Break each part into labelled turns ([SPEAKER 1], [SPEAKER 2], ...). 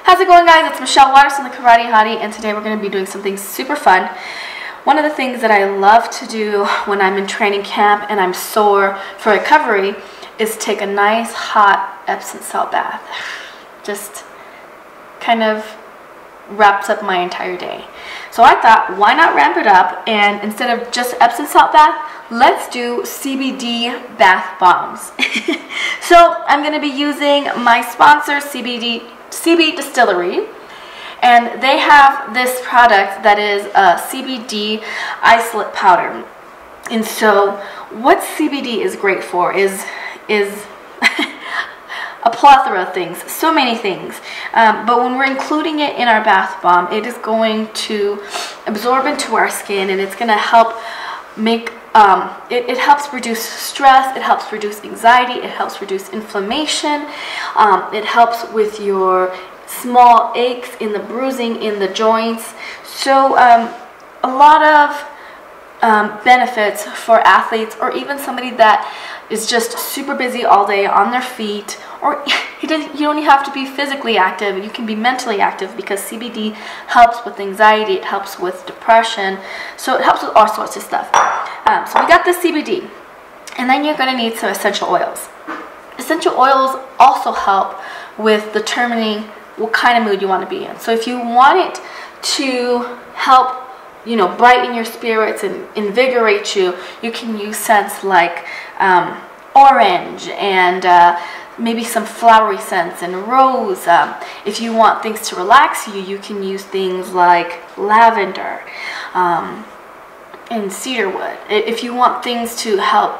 [SPEAKER 1] How's it going, guys? It's Michelle Waters from the Karate Hottie, and today we're going to be doing something super fun. One of the things that I love to do when I'm in training camp and I'm sore for recovery is take a nice hot Epsom salt bath. Just kind of wraps up my entire day. So I thought, why not ramp it up, and instead of just Epsom salt bath, let's do CBD bath bombs. So I'm going to be using my sponsor, CB Distillery, and they have this product that is a CBD isolate powder. And so what CBD is great for is a plethora of things, so many things, but when we're including it in our bath bomb, it is going to absorb into our skin, and it's going to help make it helps reduce stress, it helps reduce anxiety, it helps reduce inflammation, it helps with your small aches in the bruising in the joints. So a lot of benefits for athletes, or even somebody that is just super busy all day on their feet, or you don't have to be physically active, you can be mentally active, because CBD helps with anxiety, it helps with depression, so it helps with all sorts of stuff. So we got the CBD, and then you're going to need some essential oils. Essential oils also help with determining what kind of mood you want to be in. So if you want it to help, brighten your spirits and invigorate you, you can use scents like orange and maybe some flowery scents and rose. If you want things to relax you, you can use things like lavender and cedarwood. If you want things to help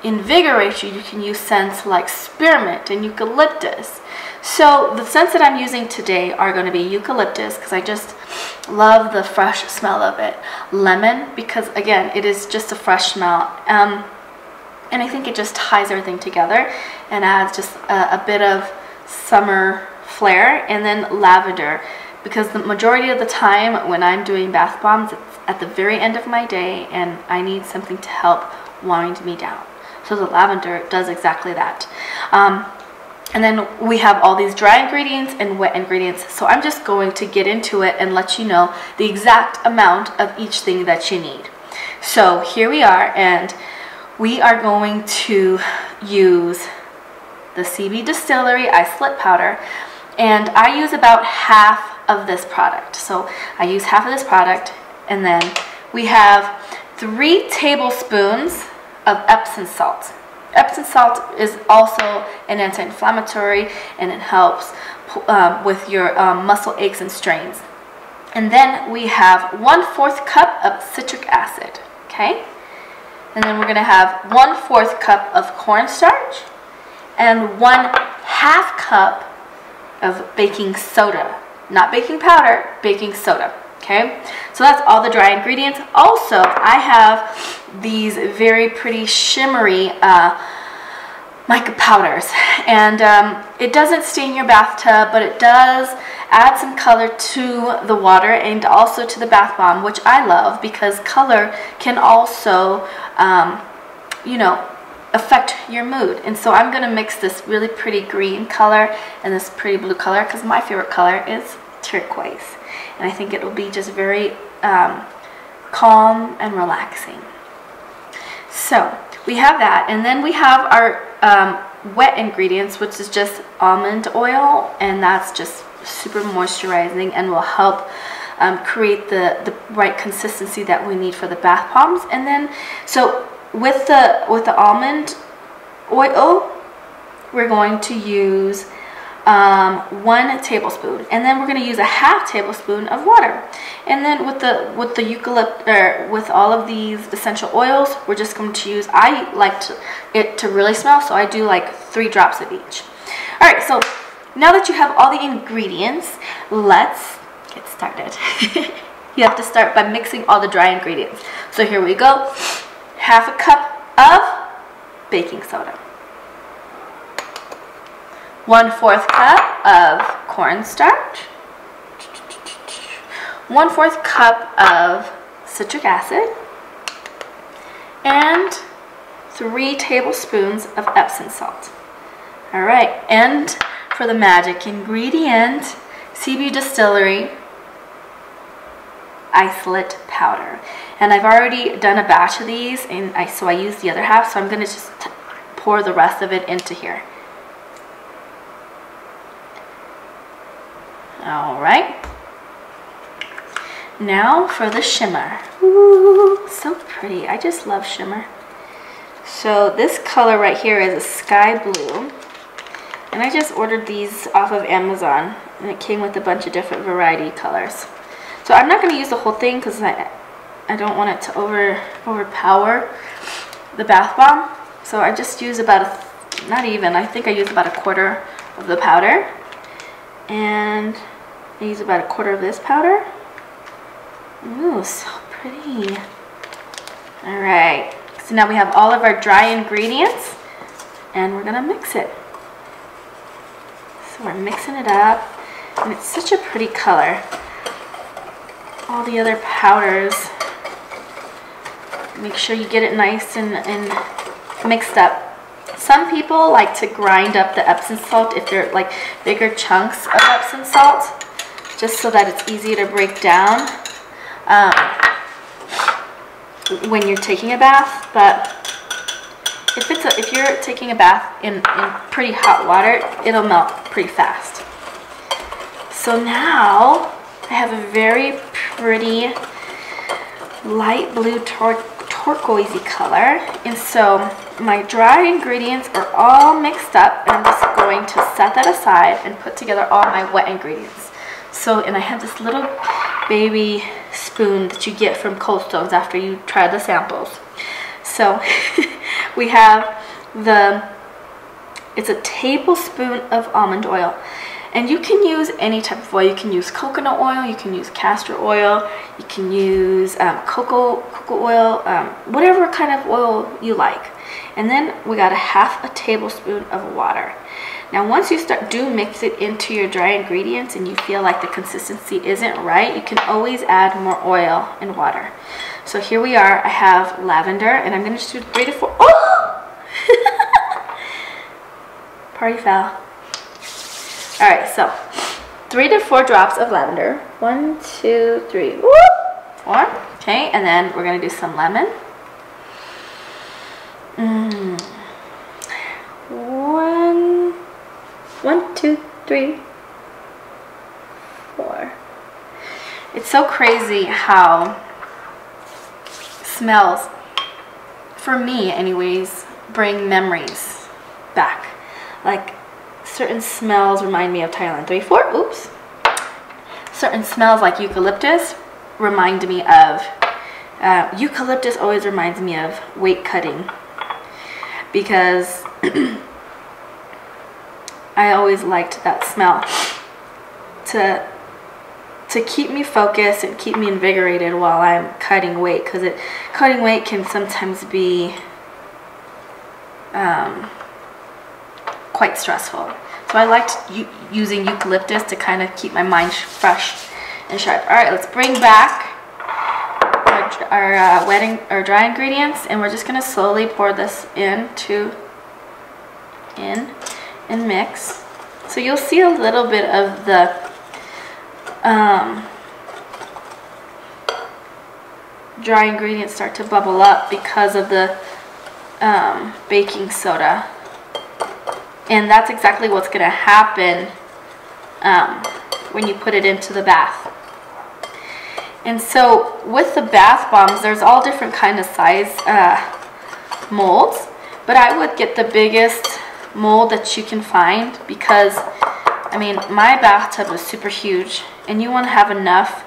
[SPEAKER 1] invigorate you, you can use scents like spearmint and eucalyptus. So the scents that I'm using today are going to be eucalyptus, because I just love the fresh smell of it. Lemon, because again, it is just a fresh smell. And I think it just ties everything together and adds just a bit of summer flair. And then lavender, because the majority of the time when I'm doing bath bombs, it's at the very end of my day and I need something to help wind me down. So the lavender does exactly that. And then we have all these dry ingredients and wet ingredients. So I'm just going to get into it and let you know the exact amount of each thing that you need. So here we are, and we are going to use the CB Distillery isolate powder, and I use about half of this product. So I use half of this product, and then we have 3 tablespoons of Epsom salt. Epsom salt is also an anti-inflammatory, and it helps with your muscle aches and strains. And then we have 1/4 cup of citric acid, okay? And then we're going to have 1/4 cup of cornstarch and 1/2 cup of baking soda. Not baking powder, baking soda. Okay, so that's all the dry ingredients. Also, I have these very pretty shimmery mica powders, and it doesn't stain your bathtub, but it does add some color to the water and also to the bath bomb, which I love, because color can also affect your mood. And so I'm going to mix this really pretty green color and this pretty blue color, because my favorite color is turquoise, and I think it will be just very calm and relaxing. So we have that, and then we have our wet ingredients, which is just almond oil, and that's just super moisturizing and will help create the right consistency that we need for the bath bombs. And then so with the almond oil, we're going to use 1 tablespoon, and then we're going to use a 1/2 tablespoon of water. And then with the eucalyptus, with all of these essential oils, we're just going to use, I like it to really smell, so I do like 3 drops of each. All right, so now that you have all the ingredients, let's get started. You have to start by mixing all the dry ingredients. So here we go. 1/2 cup of baking soda, 1/4 cup of cornstarch, 1/4 cup of citric acid, and 3 tablespoons of Epsom salt. All right, and for the magic ingredient, Seaview Distillery isolate powder. And I've already done a batch of these, and so I used the other half, so I'm going to just pour the rest of it into here. All right. Now for the shimmer. Ooh, so pretty. I just love shimmer. So this color right here is a sky blue. And I just ordered these off of Amazon, and it came with a bunch of different variety colors. So I'm not going to use the whole thing because I don't want it to overpower the bath bomb. So I just use about I think I use about a quarter of the powder. And I use about a quarter of this powder. Ooh, so pretty. Alright, so now we have all of our dry ingredients, and we're going to mix it. So we're mixing it up, and it's such a pretty color. All the other powders, make sure you get it nice and mixed up. Some people like to grind up the Epsom salt if they're like bigger chunks of Epsom salt, just so that it's easy to break down when you're taking a bath. But if you're taking a bath in pretty hot water, it'll melt pretty fast. So now I have a very pretty light blue turquoisey color, and so my dry ingredients are all mixed up, and I'm just going to set that aside and put together all my wet ingredients. So, and I have this little baby spoon that you get from Cold Stones after you try the samples. So we have it's a tablespoon of almond oil. And you can use any type of oil. You can use coconut oil, you can use castor oil, you can use cocoa oil, whatever kind of oil you like. And then we got a half a tablespoon of water. Now once you do mix it into your dry ingredients and you feel like the consistency isn't right, you can always add more oil and water. So here we are, I have lavender, and I'm going to just do 3 to 4. Oh! Party foul. Alright, so 3 to 4 drops of lavender. 1, 2, 3. Woo! 4. Okay, and then we're going to do some lemon. 1, 2, 3, 4. It's so crazy how smells, for me anyways, bring memories back. Like, certain smells remind me of Thailand. 3, 4, oops. Certain smells like eucalyptus remind me of, eucalyptus always reminds me of weight cutting, because I always liked that smell to keep me focused and keep me invigorated while I'm cutting weight, because cutting weight can sometimes be quite stressful. So I liked using eucalyptus to kind of keep my mind fresh and sharp. All right, let's bring back our dry ingredients, and we're just going to slowly pour this in and mix. So you'll see a little bit of the dry ingredients start to bubble up because of the baking soda. And that's exactly what's going to happen when you put it into the bath. And so with the bath bombs, there's all different kind of size molds, but I would get the biggest mold that you can find, because I mean, my bathtub is super huge, and you want to have enough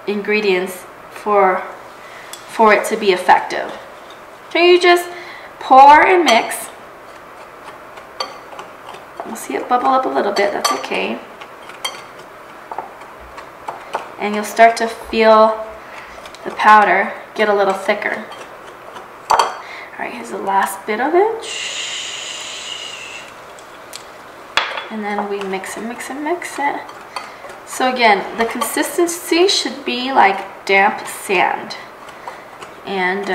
[SPEAKER 1] ingredients for it to be effective. So you just pour and mix. You'll see it bubble up a little bit, that's okay. And you'll start to feel the powder get a little thicker. Alright, here's the last bit of it. And then we mix it, mix it, mix it. So again, the consistency should be like damp sand. And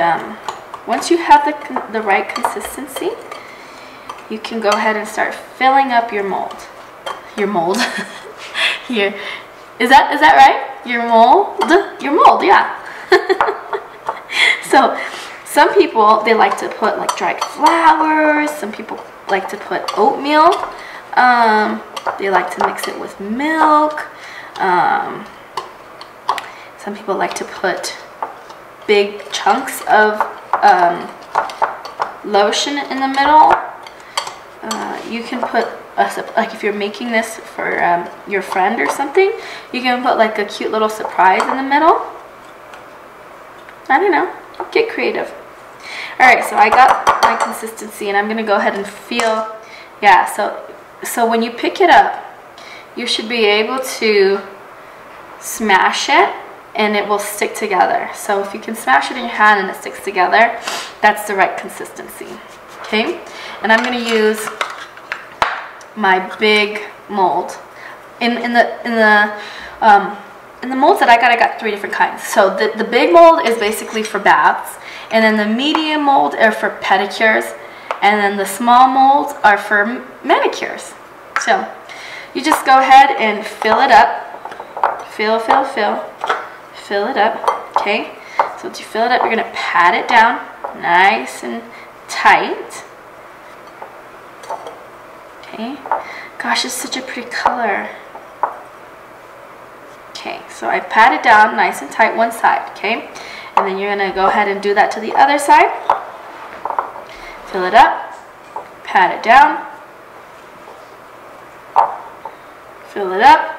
[SPEAKER 1] once you have the right consistency, you can go ahead and start filling up your mold. Your mold. Here. Is that right? Your mold? Your mold, yeah. So some people, they like to put like dried flowers. Some people like to put oatmeal. They like to mix it with milk. Some people like to put big chunks of lotion in the middle. You can put like if you're making this for your friend or something, you can put like a cute little surprise in the middle. I don't know, get creative. Alright, so I got my consistency and I'm gonna go ahead and feel, yeah, so when you pick it up, you should be able to smash it and it will stick together. So if you can smash it in your hand and it sticks together, that's the right consistency. Okay, and I'm gonna use my big mold. In the molds that I got 3 different kinds. So the big mold is basically for baths, and then the medium mold are for pedicures, and then the small molds are for manicures. So you just go ahead and fill it up. Fill it up. Okay, so once you fill it up, you're gonna pat it down nice and tight. Okay, gosh, it's such a pretty color. Okay, so I pat it down nice and tight one side, okay? And then you're gonna go ahead and do that to the other side. Fill it up, pat it down, fill it up,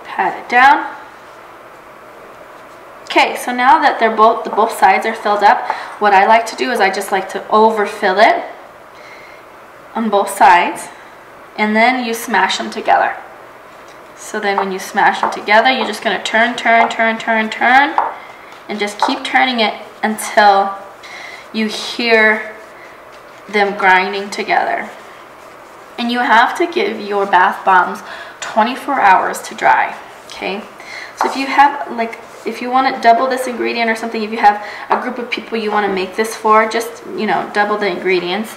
[SPEAKER 1] pat it down. Okay, so now that they're both sides are filled up, what I like to do is I just like to overfill it on both sides, and then you smash them together. So then when you smash them together, you're just gonna turn, and just keep turning it until you hear them grinding together. And you have to give your bath bombs 24 hours to dry, okay? So if you have if you want to double this ingredient or something, if you have a group of people you want to make this for, just, you know, double the ingredients.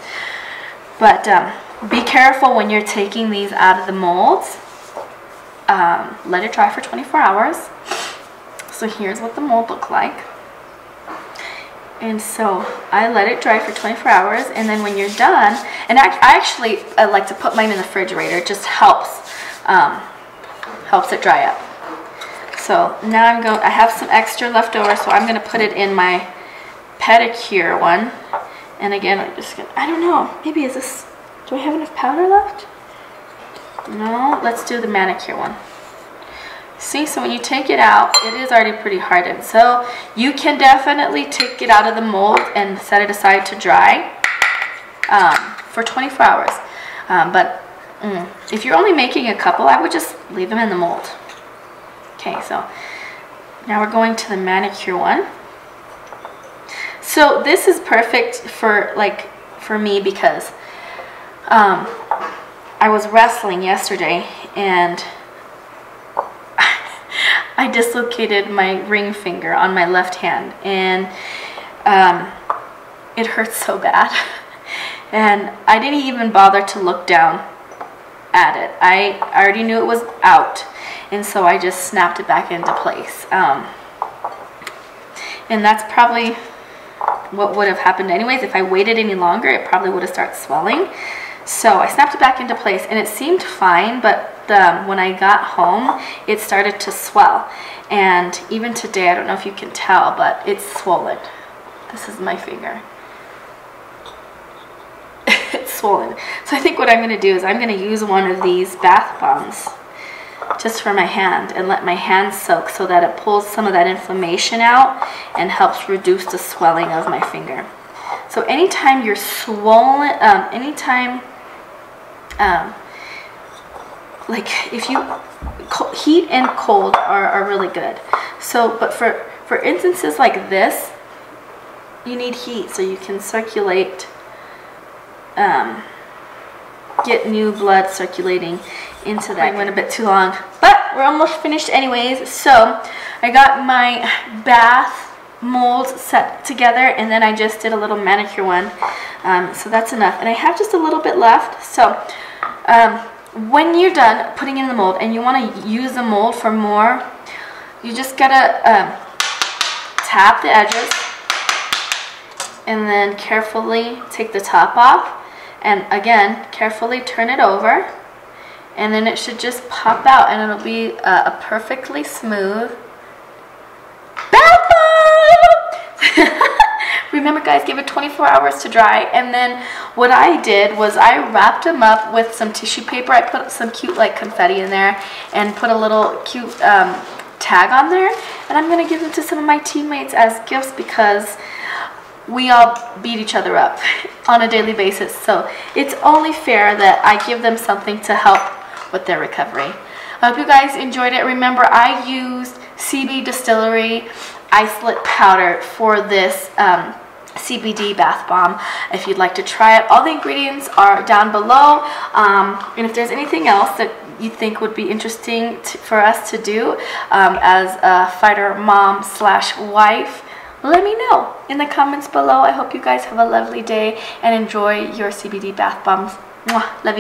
[SPEAKER 1] But be careful when you're taking these out of the molds. Let it dry for 24 hours. So here's what the mold looks like. And so I let it dry for 24 hours, and then when you're done, and I like to put mine in the refrigerator. It just helps it dry up. So now I have some extra left over, so I'm going to put it in my pedicure one. And again, I don't know, maybe do I have enough powder left? No, let's do the manicure one. See, so when you take it out, it is already pretty hardened. So you can definitely take it out of the mold and set it aside to dry for 24 hours. But if you're only making a couple, I would just leave them in the mold. Okay, so now we're going to the manicure one. So this is perfect for me because I was wrestling yesterday and I dislocated my ring finger on my left hand, and it hurts so bad. And I didn't even bother to look down at it. I already knew it was out, and so I just snapped it back into place. And that's probably what would have happened anyways. If I waited any longer, it probably would have started swelling. So I snapped it back into place, and it seemed fine, but when I got home, it started to swell. And even today, I don't know if you can tell, but it's swollen. This is my finger. It's swollen. So I think what I'm going to do is I'm going to use one of these bath bombs just for my hand and let my hand soak so that it pulls some of that inflammation out and helps reduce the swelling of my finger. So anytime you're swollen, like if you, heat and cold are really good. So, but for instances like this, you need heat so you can circulate, get new blood circulating into that. I went a bit too long, but we're almost finished anyways. So I got my bath molds set together, and then I just did a little manicure one, so that's enough. And I have just a little bit left. So when you're done putting in the mold and you want to use the mold for more, you just gotta tap the edges and then carefully take the top off, and again carefully turn it over, and then it should just pop out and it'll be a perfectly smooth bath bomb. Remember guys, give it 24 hours to dry. And then what I did was I wrapped them up with some tissue paper. I put some cute like confetti in there and put a little cute tag on there, and I'm gonna give them to some of my teammates as gifts because we all beat each other up on a daily basis, so it's only fair that I give them something to help with their recovery. I hope you guys enjoyed it. Remember, I used CB Distillery isolate powder for this CBD bath bomb. If you'd like to try it, all the ingredients are down below, and if there's anything else that you think would be interesting for us to do as a fighter mom / wife, let me know in the comments below. I hope you guys have a lovely day and enjoy your CBD bath bombs. Mwah. Love you.